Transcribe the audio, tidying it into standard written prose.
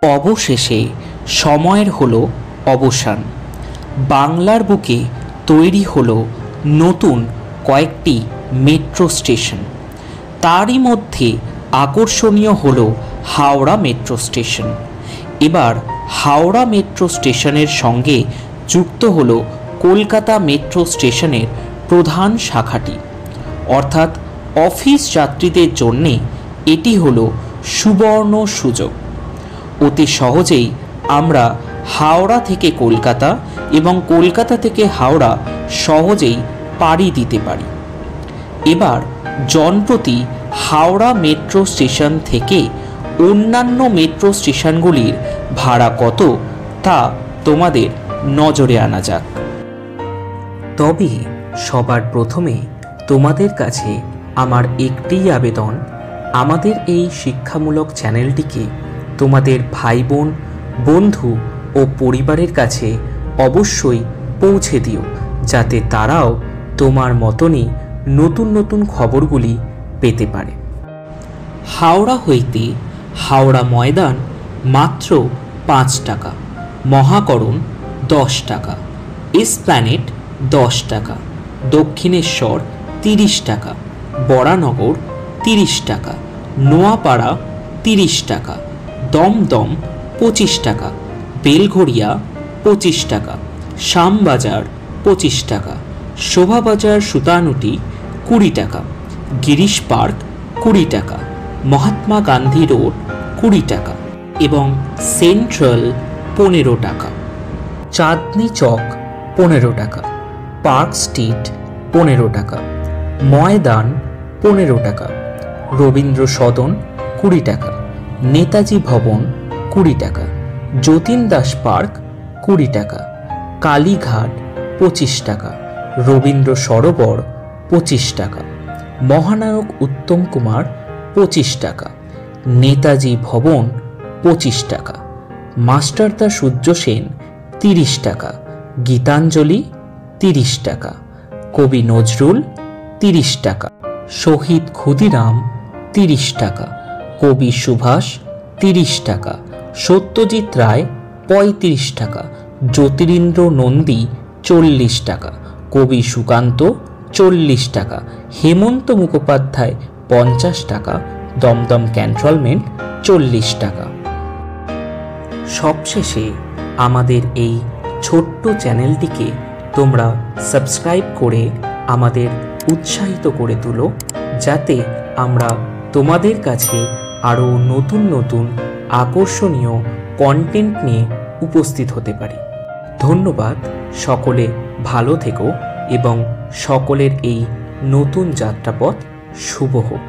অবশেষে সময়ের হলো অবসান। বাংলার বুকে তৈরি হলো নতুন কয়েকটি মেট্রো স্টেশন। তারই মধ্যে আকর্ষণীয় হলো হাওড়া মেট্রো স্টেশন। এবার হাওড়া মেট্রো স্টেশনের সঙ্গে যুক্ত হলো কলকাতা মেট্রো স্টেশনের প্রধান শাখাটি, অর্থাৎ অফিস যাত্রীদের জন্যে এটি হলো সুবর্ণ সুযোগ। অতি সহজেই আমরা হাওড়া থেকে কলকাতা এবং কলকাতা থেকে হাওড়া সহজেই পাড়ি দিতে পারি। এবার জনপ্রতি হাওড়া মেট্রো স্টেশন থেকে অন্যান্য মেট্রো স্টেশনগুলির ভাড়া কত তা তোমাদের নজরে আনা যাক। তবে সবার প্রথমে তোমাদের কাছে আমার একটি আবেদন, আমাদের এই শিক্ষামূলক চ্যানেলটিকে তোমাদের ভাই বোন, বন্ধু ও পরিবারের কাছে অবশ্যই পৌঁছে দিও, যাতে তারাও তোমার মতনই নতুন নতুন খবরগুলি পেতে পারে। হাওড়া হইতে হাওড়া ময়দান মাত্র 5 টাকা, মহাকরণ 10 টাকা, এসপ্ল্যানেড 10 টাকা, দক্ষিণেশ্বর 30 টাকা, বরানগর 30 টাকা, নোয়াপাড়া 30 টাকা, দমদম 25 টাকা, বেলঘড়িয়া 25 টাকা, শ্যামবাজার 25 টাকা, শোভাবাজার সুতানুটি 20 টাকা, গিরিশ পার্ক 20 টাকা, মহাত্মা গান্ধী রোড 20 টাকা এবং সেন্ট্রাল 15 টাকা, চাঁদনি চক 15 টাকা, পার্ক স্ট্রিট 15 টাকা, ময়দান 15 টাকা, রবীন্দ্র সদন 20 টাকা, নেতাজি ভবন 20 টাকা, যতীন দাস পার্ক 20 টাকা, কালীঘাট 25 টাকা, রবীন্দ্র সরোবর 25 টাকা, মহানায়ক উত্তম কুমার 25 টাকা, নেতাজি ভবন 25 টাকা, মাস্টারদা সূর্য সেন 30 টাকা, গীতাঞ্জলি 30 টাকা, কবি নজরুল 30 টাকা, শহীদ ক্ষুদিরাম 30 টাকা, কবি সুভাষ 30 টাকা, সত্যজিৎ রায় 35 টাকা, জ্যোতিরিন্দ্র নন্দী 40 টাকা, কবি সুকান্ত 40 টাকা, হেমন্ত মুখোপাধ্যায় 50 টাকা, দমদম ক্যান্টনমেন্ট 40 টাকা। সবশেষে আমাদের এই ছোট্ট চ্যানেলটিকে তোমরা সাবস্ক্রাইব করে আমাদের উৎসাহিত করে তুলো, যাতে আমরা তোমাদের কাছে আরও নতুন নতুন আকর্ষণীয় কন্টেন্ট নিয়ে উপস্থিত হতে পারি। ধন্যবাদ। সকলে ভালো থেকো এবং সকলের এই নতুন যাত্রাপথ শুভ হোক।